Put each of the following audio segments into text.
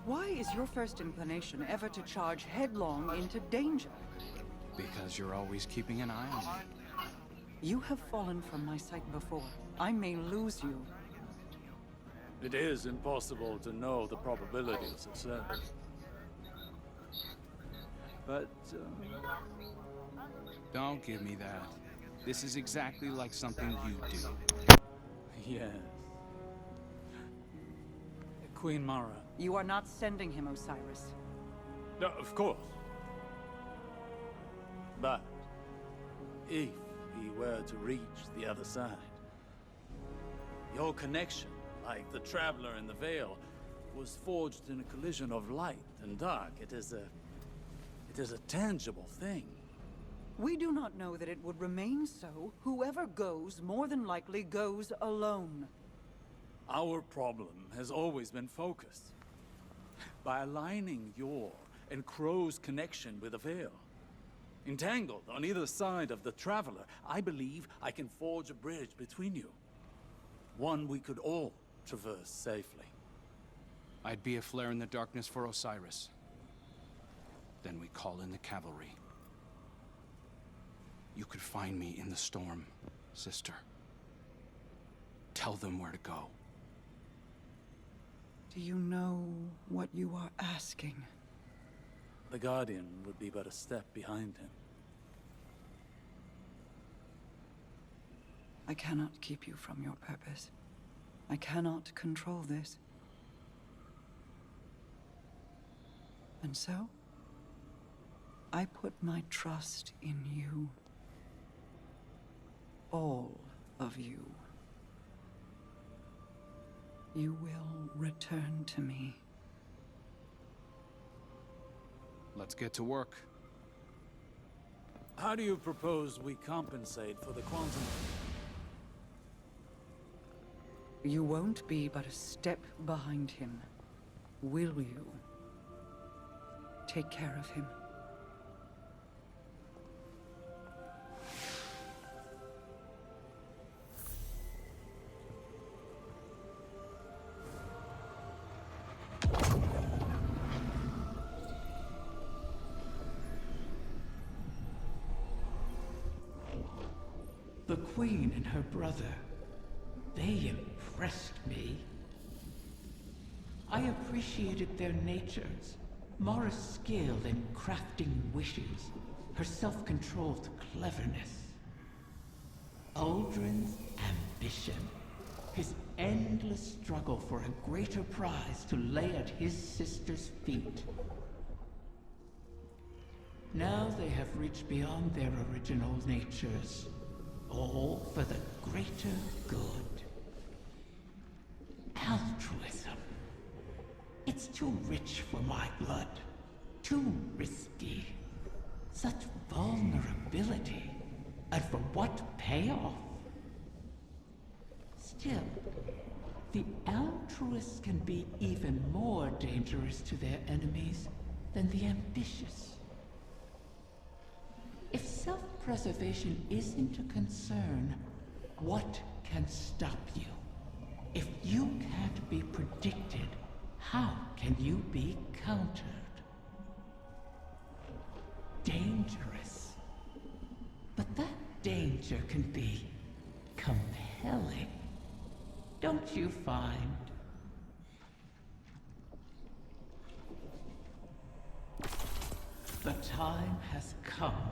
Why is your first inclination ever to charge headlong into danger? Because you're always keeping an eye on me. You have fallen from my sight before. I may lose you. It is impossible to know the probability of success. But, Don't give me that. This is exactly like something you do. yes. Queen Mara. You are not sending him, Osiris. No, of course. But, if he were to reach the other side, your connection, like the Traveler in the Veil, was forged in a collision of light and dark. It is a tangible thing. We do not know that it would remain so. Whoever goes, more than likely goes alone. Our problem has always been focus. By aligning your and Crow's connection with the Veil. Entangled on either side of the Traveler, I believe I can forge a bridge between you. One we could all traverse safely. I'd be a flare in the darkness for Osiris. Then we call in the cavalry. You could find me in the storm, sister. Tell them where to go. Do you know what you are asking? The Guardian would be but a step behind him. I cannot keep you from your purpose. I cannot control this. And so, I put my trust in you. All of you. You will return to me. Let's get to work. How do you propose we compensate for the quantum? You won't be but a step behind him, will you? Take care of him. The Queen and her brother, they impressed me. I appreciated their natures, Mara's skill in crafting wishes, her self-controlled cleverness. Uldren's ambition, his endless struggle for a greater prize to lay at his sister's feet. Now they have reached beyond their original natures. All for the greater good. Altruism. It's too rich for my blood. Too risky. Such vulnerability. And for what payoff? Still, the altruists can be even more dangerous to their enemies than the ambitious. If self-preservation isn't a concern, what can stop you? If you can't be predicted, how can you be countered? Dangerous. But that danger can be compelling. Don't you find? The time has come.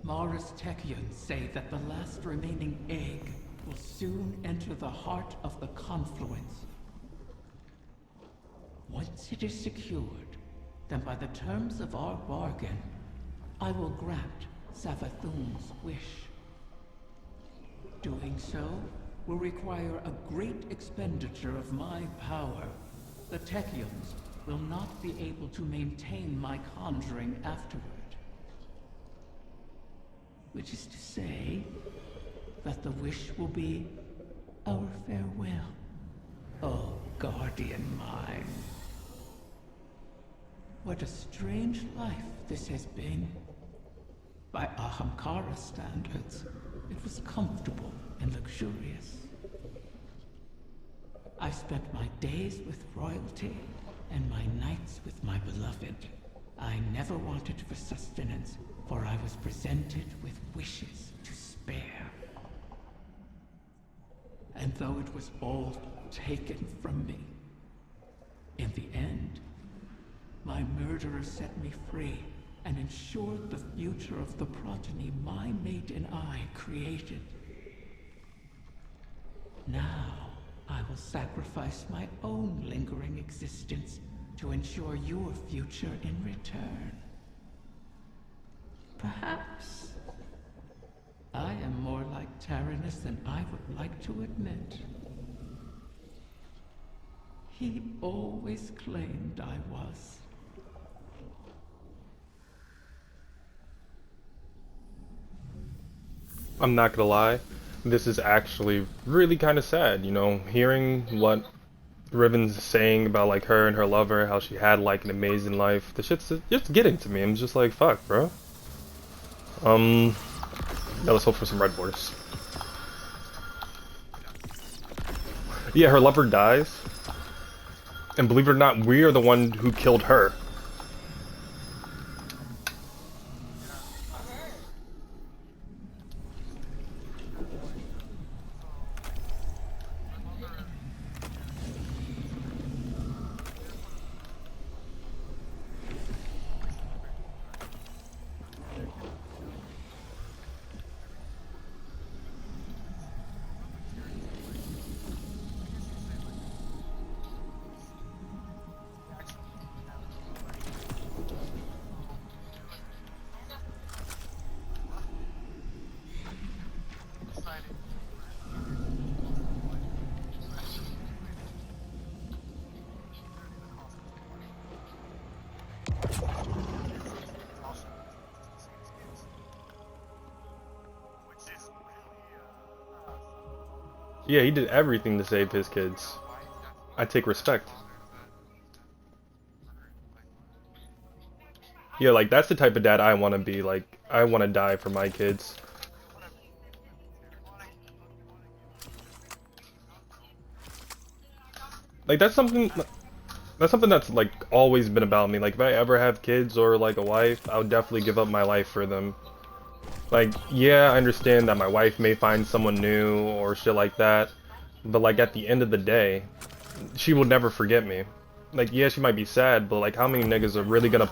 Mara's Techians say that the last remaining egg will soon enter the heart of the confluence. Once it is secured, then by the terms of our bargain, I will grant Savathun's wish. Doing so will require a great expenditure of my power. The Techeuns will not be able to maintain my conjuring afterward. Which is to say that the wish will be our farewell. Oh, guardian mine. What a strange life this has been. By Ahamkara standards, it was comfortable and luxurious. I spent my days with royalty and my nights with my beloved. I never wanted for sustenance, for I was presented with wishes to spare. And though it was all taken from me, in the end, my murderer set me free and ensured the future of the progeny my mate and I created. Now, I will sacrifice my own lingering existence to ensure your future in return. Perhaps I am more like Taranis than I would like to admit. He always claimed I was. I'm not gonna lie, this is actually really kind of sad, you know, hearing what Riven's saying about like her and her lover, how she had like an amazing life. The shit's just getting to me. I'm just like, fuck, bro. Yeah, let's hope for some red borders. Yeah, her lover dies, and believe it or not, we are the one who killed her. Yeah, he did everything to save his kids. I take respect. Yeah, like, that's the type of dad I want to be. Like, I want to die for my kids. Like, that's something that's, like, always been about me. Like, if I ever have kids or, like, a wife, I would definitely give up my life for them. Like, yeah, I understand that my wife may find someone new or shit like that, but, like, at the end of the day, she will never forget me. Like, yeah, she might be sad, but, like, how many niggas are really gonna...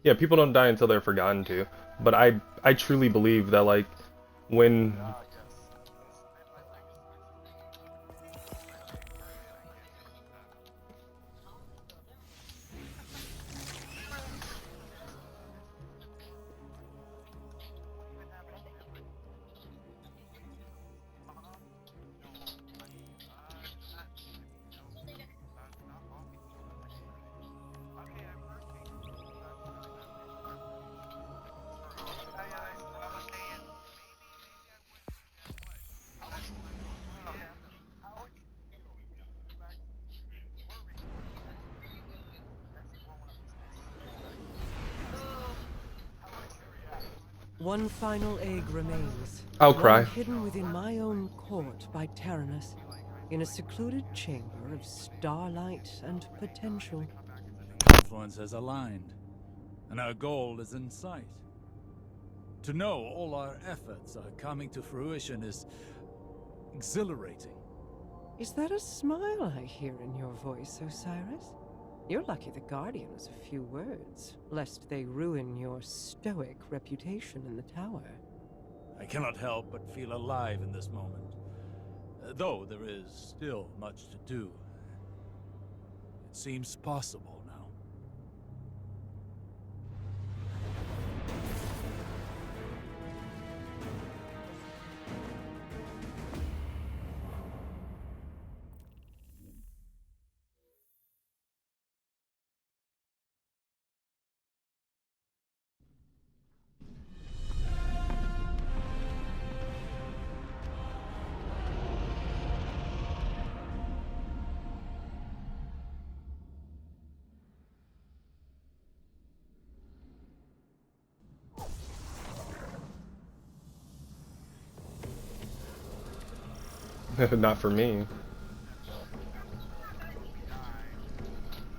Yeah, people don't die until they're forgotten to, but I truly believe that, like, when... One final egg remains. I'll cry. One hidden within my own court by Taranis, in a secluded chamber of starlight and potential. Influence has aligned, and our goal is in sight. To know all our efforts are coming to fruition is exhilarating. Is that a smile I hear in your voice, Osiris? You're lucky the Guardian was a few words, lest they ruin your stoic reputation in the tower. I cannot help but feel alive in this moment, though there is still much to do. It seems possible now. Not for me.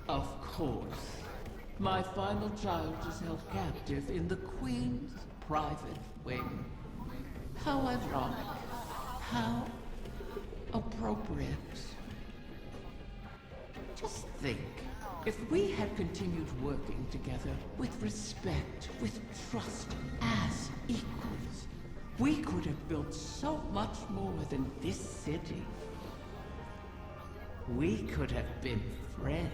Of course. My final child is held captive in the Queen's private wing. How ironic. How appropriate. Just think, if we had continued working together with respect, with trust, as equals, we could have built so much more than this city. We could have been friends.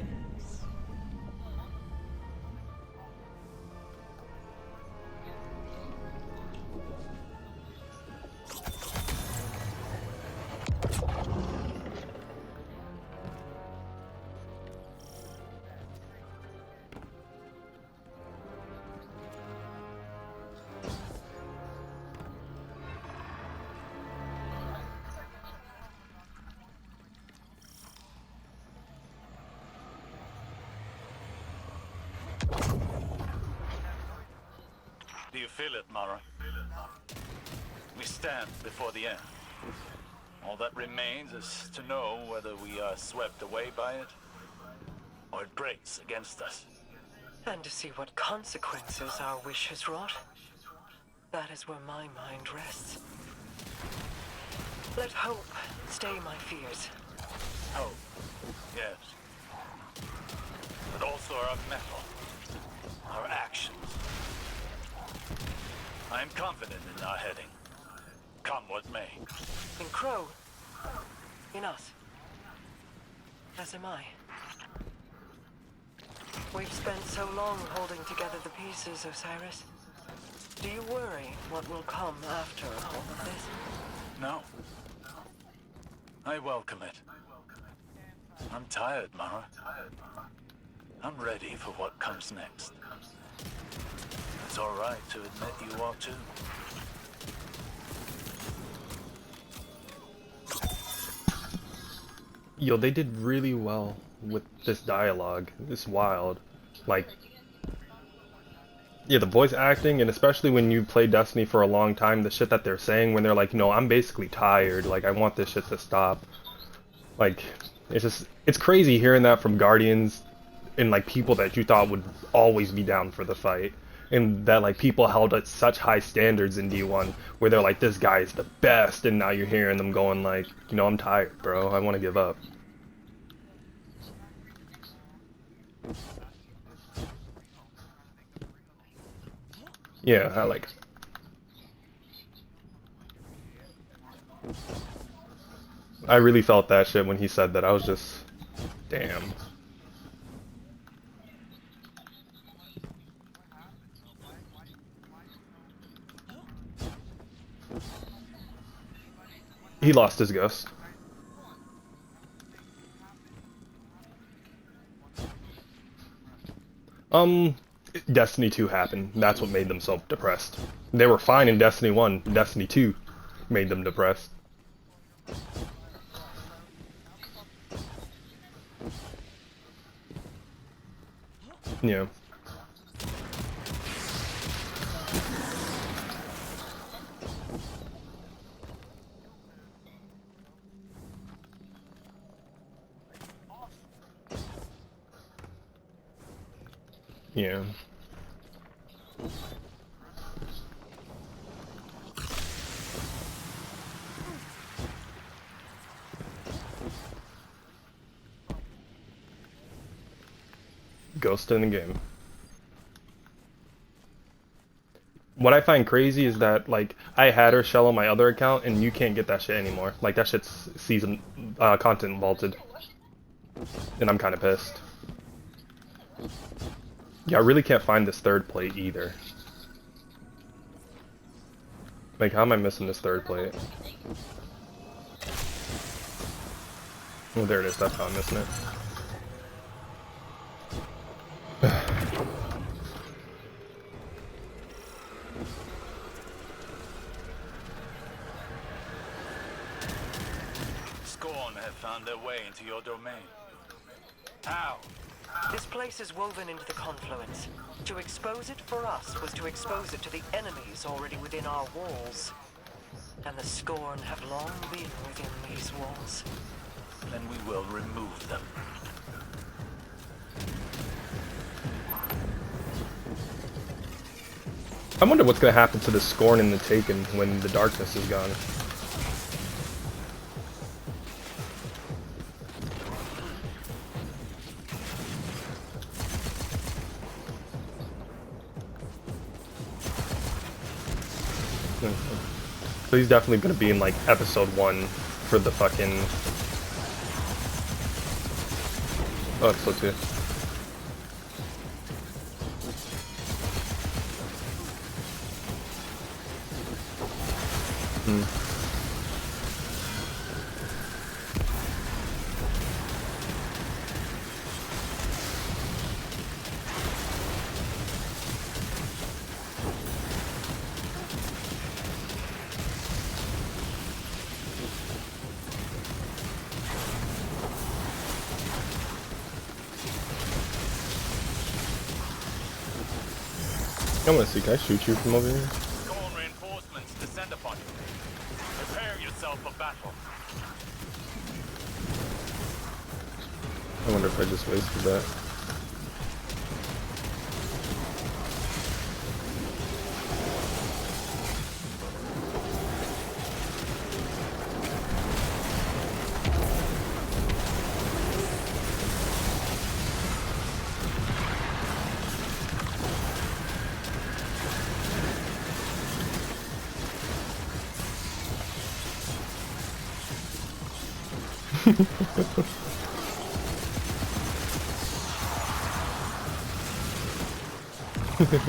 Do you feel it, Mara? We stand before the end. All that remains is to know whether we are swept away by it, or it breaks against us. And to see what consequences our wish has wrought. That is where my mind rests. Let hope stay my fears. Hope, yes. But also our mettle, our actions. I am confident in our heading, come what may. In Crow. In us. As am I. We've spent so long holding together the pieces, Osiris. Do you worry what will come after all of this? No. I welcome it. I'm tired, Mara. I'm ready for what comes next. It's all right to admit you are too. Yo, they did really well with this dialogue. It's wild. Like, yeah, the voice acting, and especially when you play Destiny for a long time, the shit that they're saying when they're like, no, I'm basically tired. Like, I want this shit to stop. Like, it's crazy hearing that from Guardians and, like, people that you thought would always be down for the fight. And that, like, people held at such high standards in D1 where they're like, this guy is the best, and now you're hearing them going like, you know, I'm tired, bro. I want to give up. Yeah, I really felt that shit when he said that. I was just, damn. He lost his ghost. Destiny 2 happened. That's what made them so depressed. They were fine in Destiny 1. Destiny 2 made them depressed. Yeah. Yeah. Ghost in the game. What I find crazy is that, like, I had her shell on my other account, and you can't get that shit anymore. Like, that shit's season content vaulted, and I'm kind of pissed. Yeah, I really can't find this third plate either. Like, how am I missing this third plate? Oh, there it is. That's how I'm missing it. Scorn have found their way into your domain. How? This place is woven into the confluence. To expose it for us was to expose it to the enemies already within our walls. And the Scorn have long been within these walls. Then we will remove them. I wonder what's gonna happen to the Scorn and the Taken when the darkness is gone. So he's definitely gonna be in like episode 1 for the fucking episode 2. I wanna see, can I shoot you from over here? Scorn reinforcements descend upon you. Prepare yourself for battle. I wonder if I just wasted that.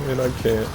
And I can't.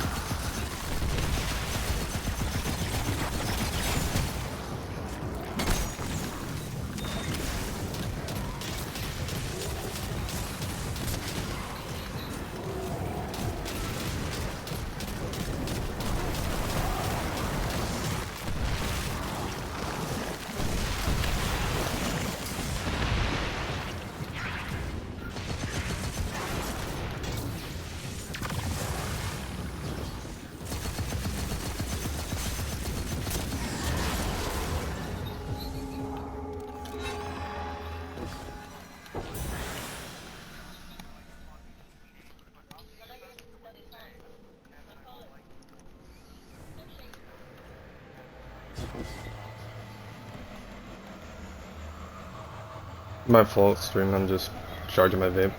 My fault, stream. I'm just charging my vape.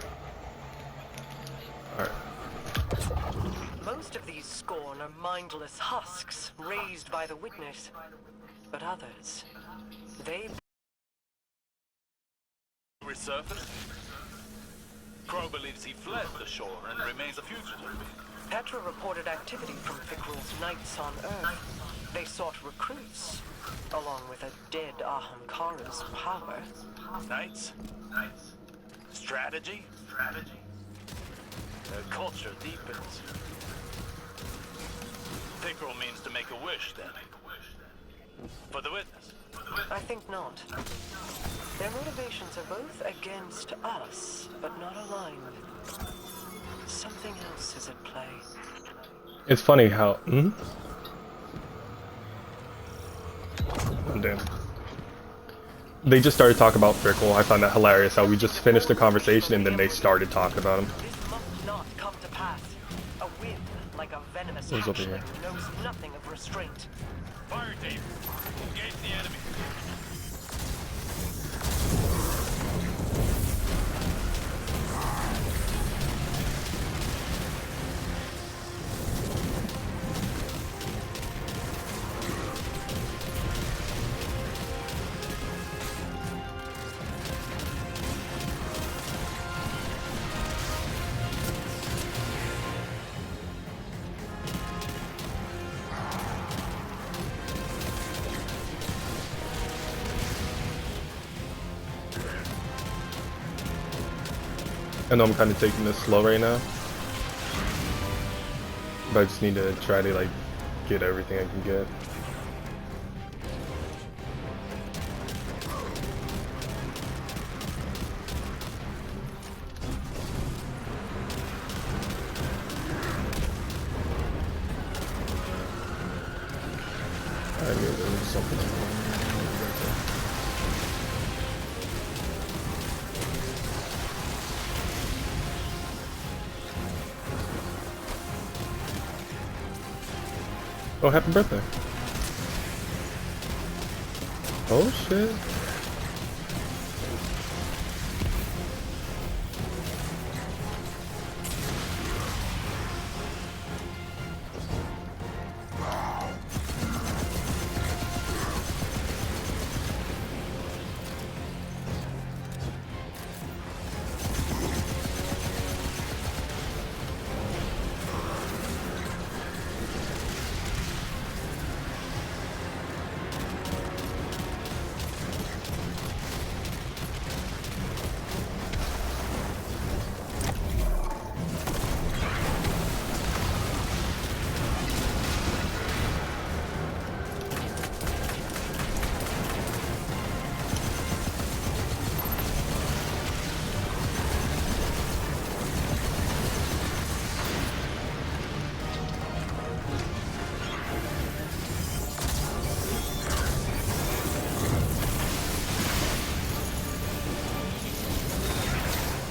Alright. Most of these Scorn are mindless husks raised by the Witness. But others, they Resurface? Crow believes he fled the shore and remains a fugitive. Petra reported activity from Fikrul's knights on Earth. They sought recruits, along with a dead Ahamkara's power. Knights? Strategy? Their culture deepens. Fikrul means to make a wish, then. For the Witness? I think not. Their motivations are both against us, but not aligned. Something else is at play. It's funny how... Oh, damn. They just started talking about Fikrul. I found that hilarious how we just finished the conversation and then they started talking about him. This must not come to pass. A whim, like a venomous Who's over here? hatchling, knows nothing of restraint. Fire team! Engage the enemy! I know I'm kind of taking this slow right now, but I just need to try to like get everything I can get. I knew there was something wrong. Oh, happy birthday. Oh shit.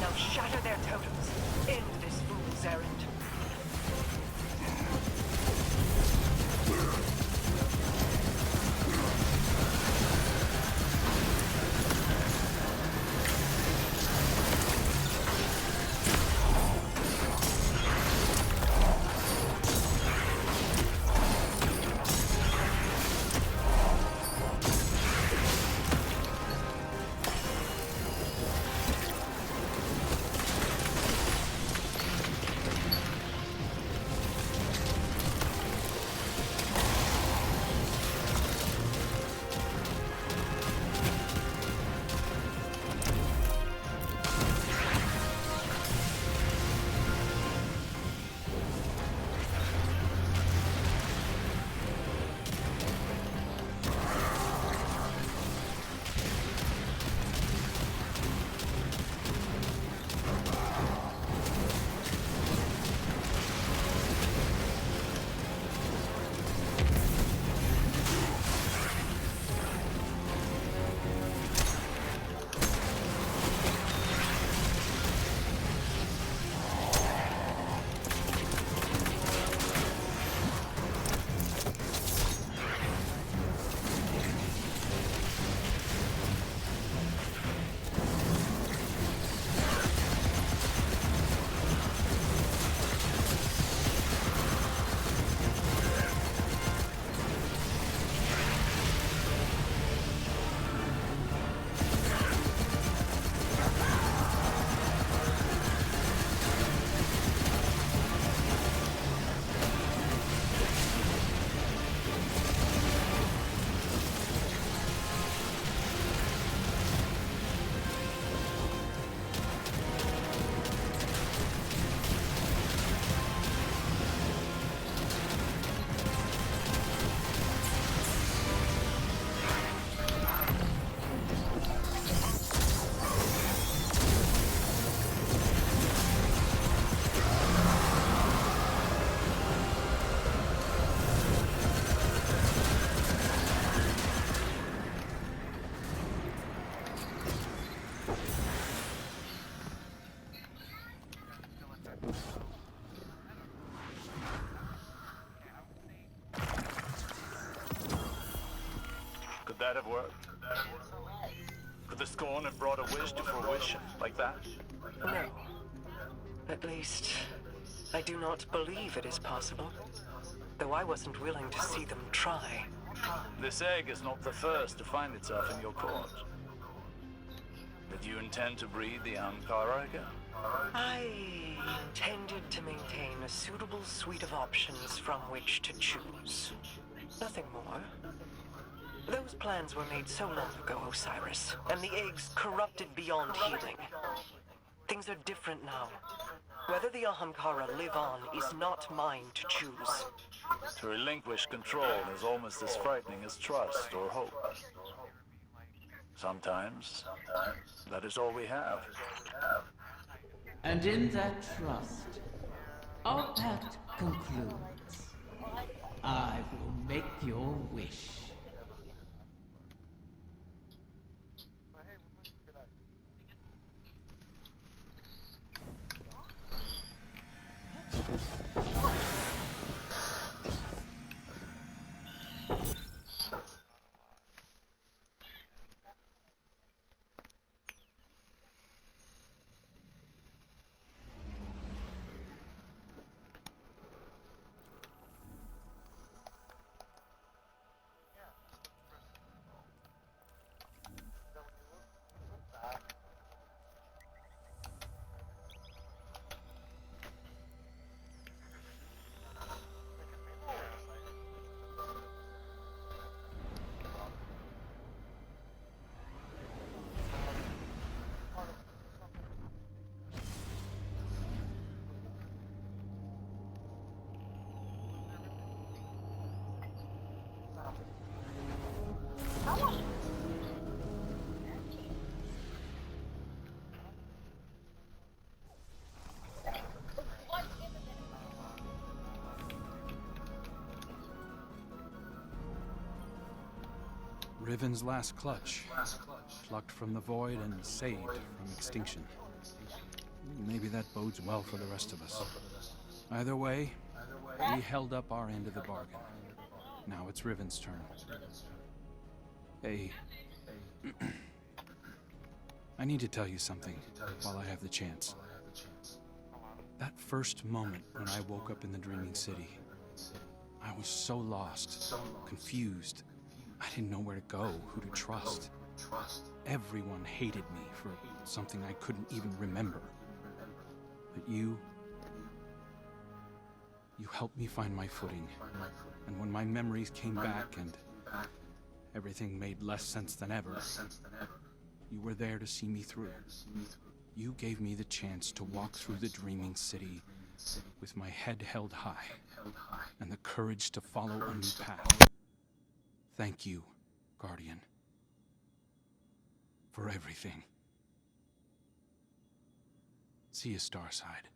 Now shatter their totems. End this fool's errand. Could that have worked? Could the scorn have brought a wish to fruition like that? No. At least, I do not believe it is possible. Though I wasn't willing to see them try. This egg is not the first to find itself in your court. Did you intend to breed the Ahamkara again? I intended to maintain a suitable suite of options from which to choose. Nothing more. Those plans were made so long ago, Osiris, and the eggs corrupted beyond healing. Things are different now. Whether the Ahamkara live on is not mine to choose. To relinquish control is almost as frightening as trust or hope. Sometimes, that is all we have. And in that trust, our pact concludes. I will Make your wish. Riven's last clutch. Plucked from the void and saved from extinction. Maybe that bodes well for the rest of us. Either way, we held up our end of the bargain. Now it's Riven's turn. Hey. I need to tell you something while I have the chance. That first moment when I woke up in the Dreaming City, I was so lost, confused. I didn't know where to go, who to trust. Everyone hated me for something I couldn't even remember. But you helped me find my footing. And when my memories came back and everything made less sense than ever, you were there to see me through. You gave me the chance to walk through the Dreaming City with my head held high and the courage to follow a new path. Thank you, Guardian, for everything. See you, Starside.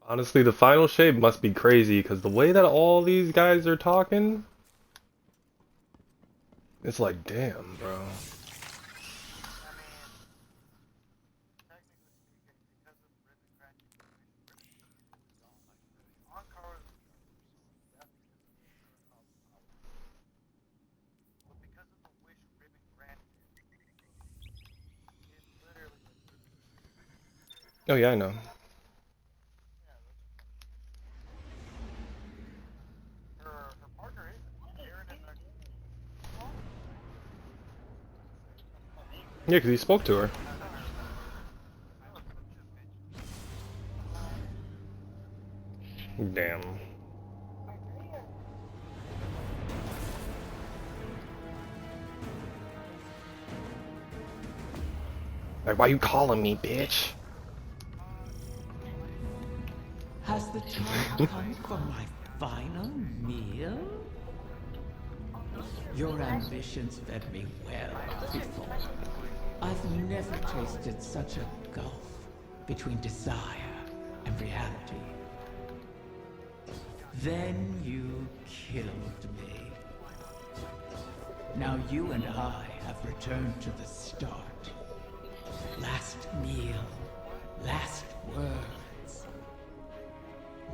Honestly, the final shape must be crazy because the way that all these guys are talking, it's like, damn, bro. Oh yeah, I know. Yeah, because he spoke to her. Damn. Like, why you calling me, bitch? Has the time come for my final meal? Your ambitions fed me well before. I've never tasted such a gulf between desire and reality. Then you killed me. Now you and I have returned to the start. Last meal, last words,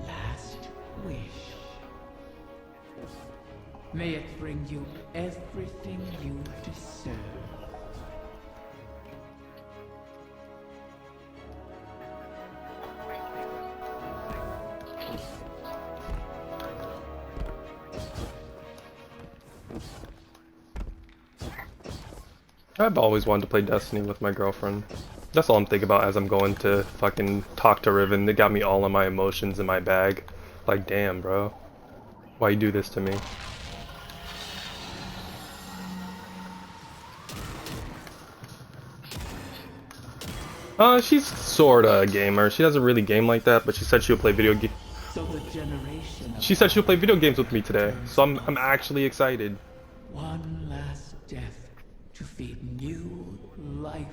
last wish. May it bring you everything you deserve. I've always wanted to play Destiny with my girlfriend. That's all I'm thinking about as I'm going to fucking talk to Riven. They got me all of my emotions in my bag. Like, damn, bro. Why you do this to me? She's sorta a gamer. She doesn't really game like that, but she said she'll play video games. So the generation She said she'll play video games with me today, so I'm actually excited. one last death to feed new life.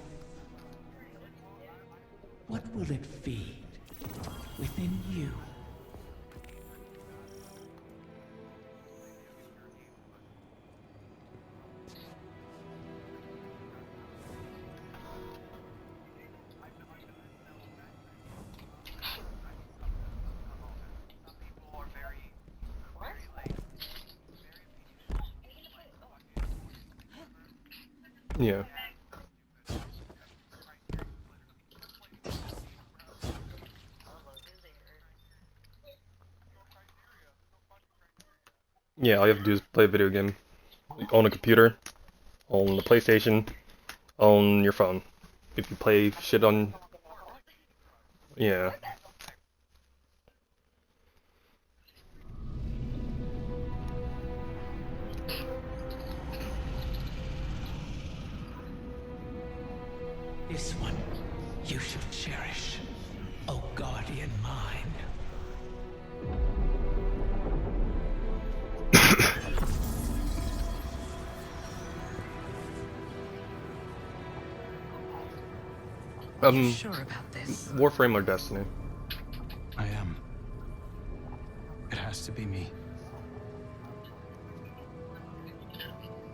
What will it feed within you? Yeah. Yeah, all you have to do is play a video game. Own a computer, own the PlayStation, own your phone. If you play shit on... Yeah. This one you should cherish, O guardian mine. Sure about this? Warframe or Destiny? I am. It has to be me.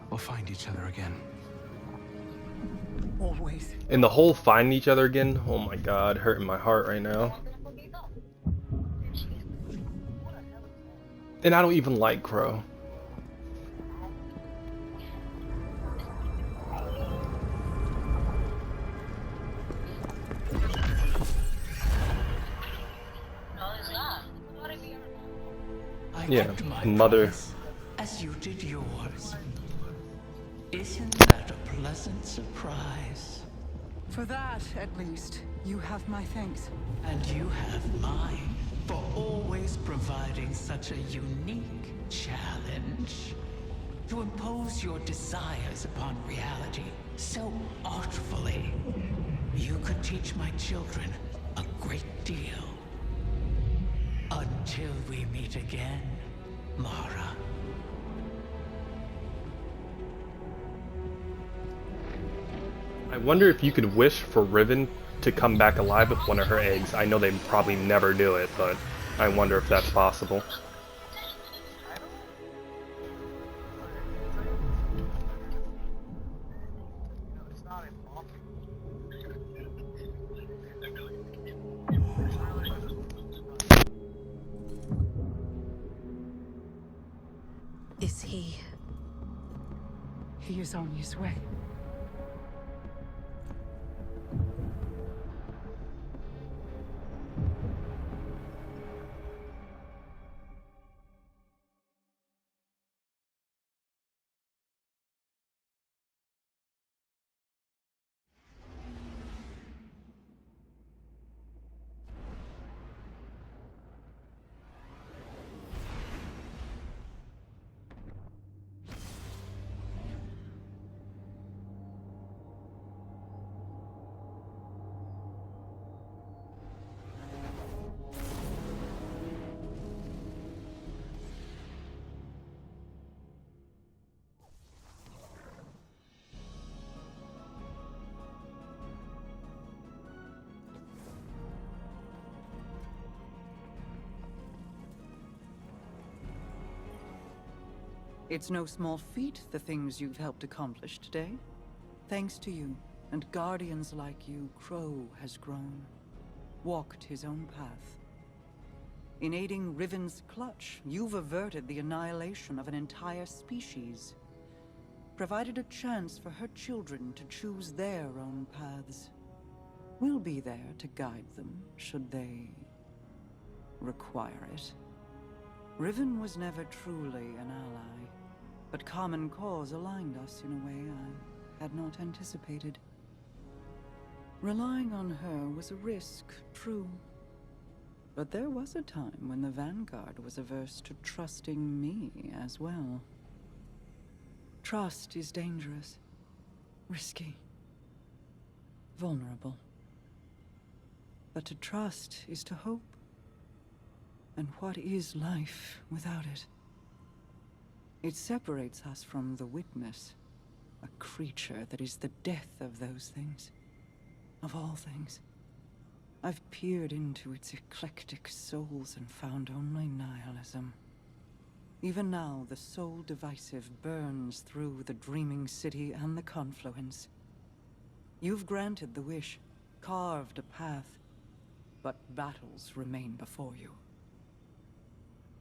We'll find each other again. Always. And the whole finding each other again, oh my god, hurting my heart right now. And I don't even like Crow. I Yeah, kept my mother. promise, as you did yours. Isn't that a pleasant surprise? For that, at least, you have my thanks. And you have mine for always providing such a unique challenge. To impose your desires upon reality so artfully. You could teach my children a great deal. Until we meet again, Mara. I wonder if you could wish for Riven to come back alive with one of her eggs. I know they probably never do it, but I wonder if that's possible. Is he... He is on his way. It's no small feat, the things you've helped accomplish today. Thanks to you, and guardians like you, Crow has grown. Walked his own path. In aiding Riven's clutch, you've averted the annihilation of an entire species. Provided a chance for her children to choose their own paths. We'll be there to guide them, should they require it. Riven was never truly an ally, but common cause aligned us in a way I had not anticipated. Relying on her was a risk, true. But there was a time when the Vanguard was averse to trusting me as well. Trust is dangerous, risky, vulnerable. But to trust is to hope. And what is life without it? It separates us from the witness, a creature that is the death of those things, of all things. I've peered into its eclectic souls and found only nihilism. Even now, the soul divisive burns through the dreaming city and the confluence. You've granted the wish, carved a path, but battles remain before you.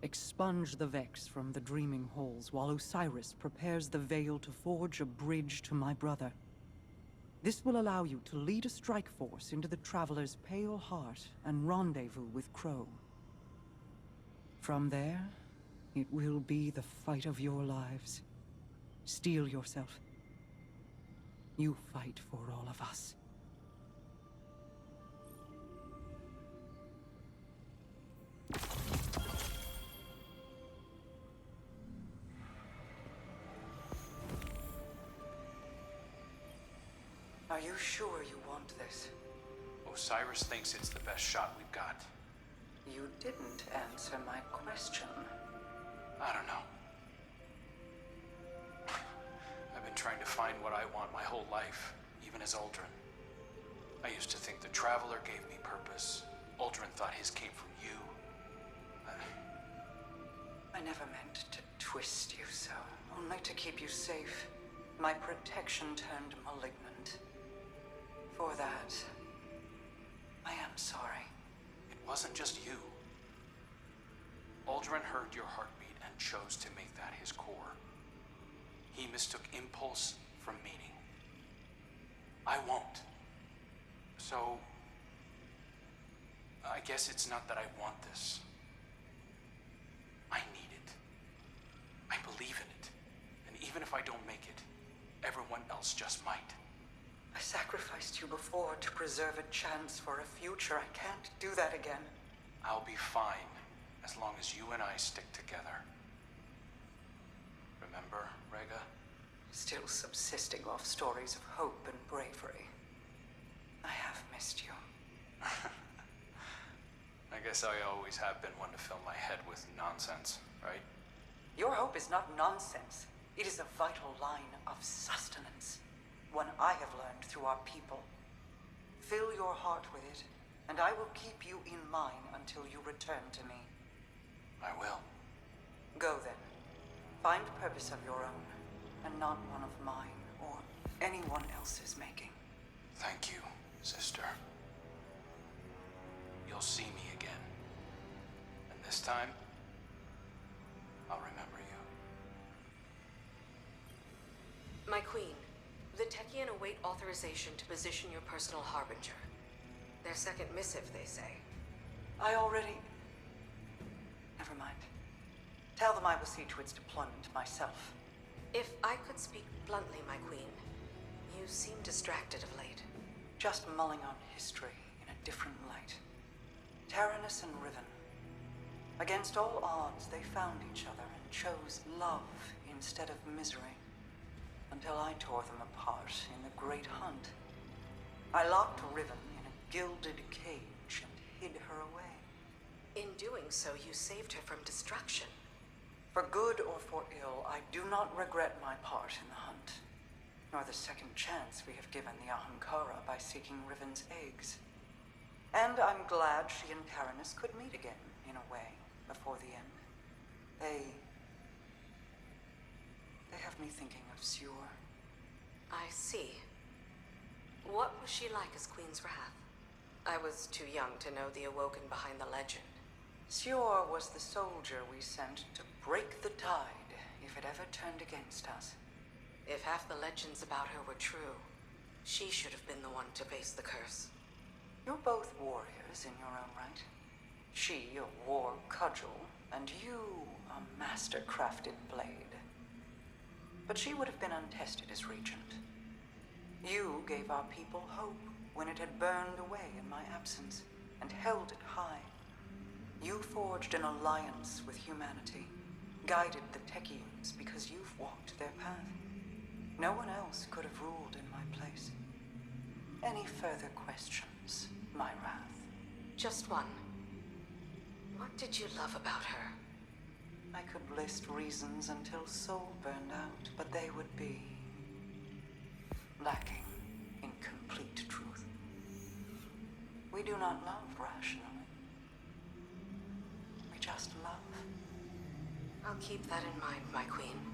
Expunge the Vex from the dreaming halls while Osiris prepares the veil to forge a bridge to my brother. This will allow you to lead a strike force into the Traveler's pale heart and rendezvous with Crow. From there, it will be the fight of your lives. Steel yourself. You fight for all of us. Are you sure you want this? Osiris thinks it's the best shot we've got. You didn't answer my question. I don't know. I've been trying to find what I want my whole life, even as Uldren. I used to think the Traveler gave me purpose. Uldren thought his came from you. I never meant to twist you so, only to keep you safe. My protection turned malignant. For that, I am sorry. It wasn't just you. Uldren heard your heartbeat and chose to make that his core. He mistook impulse from meaning. I won't. So, I guess it's not that I want this. I need it. I believe in it. And even if I don't make it, everyone else just might. I sacrificed you before to preserve a chance for a future. I can't do that again. I'll be fine, as long as you and I stick together. Remember, Rega? Still subsisting off stories of hope and bravery. I have missed you. I guess I always have been one to fill my head with nonsense, right? Your hope is not nonsense. It is a vital line of sustenance. One I have learned through our people. Fill your heart with it, and I will keep you in mine until you return to me. I will. Go then. Find purpose of your own, and not one of mine or anyone else's making. Thank you, sister. You'll see me again. And this time, I'll remember you. My queen, the Techien await authorization to position your personal harbinger. Their second missive, they say. I already... Never mind. Tell them I will see to its deployment myself. If I could speak bluntly, my queen, you seem distracted of late. Just mulling on history in a different light. Taranis and Riven. Against all odds, they found each other and chose love instead of misery. Until I tore them apart in the Great Hunt. I locked Riven in a gilded cage and hid her away. In doing so, you saved her from destruction. For good or for ill, I do not regret my part in the hunt, nor the second chance we have given the Ahamkara by seeking Riven's eggs. And I'm glad she and Taranis could meet again, in a way, before the end. They have me thinking of Sior. I see. What was she like as Queen's Wrath? I was too young to know the Awoken behind the legend. Sior was the soldier we sent to break the tide if it ever turned against us. If half the legends about her were true, she should have been the one to face the curse. You're both warriors in your own right. She a war cudgel, and you a master-crafted blade. But she would have been untested as regent. You gave our people hope when it had burned away in my absence, and held it high. You forged an alliance with humanity, guided the Techeuns because you've walked their path. No one else could have ruled in my place. Any further questions, my wrath? Just one. What did you love about her? I could list reasons until soul burned out, but they would be lacking in complete truth. We We do not love rationally. We just love. I'll keep that in mind, my queen.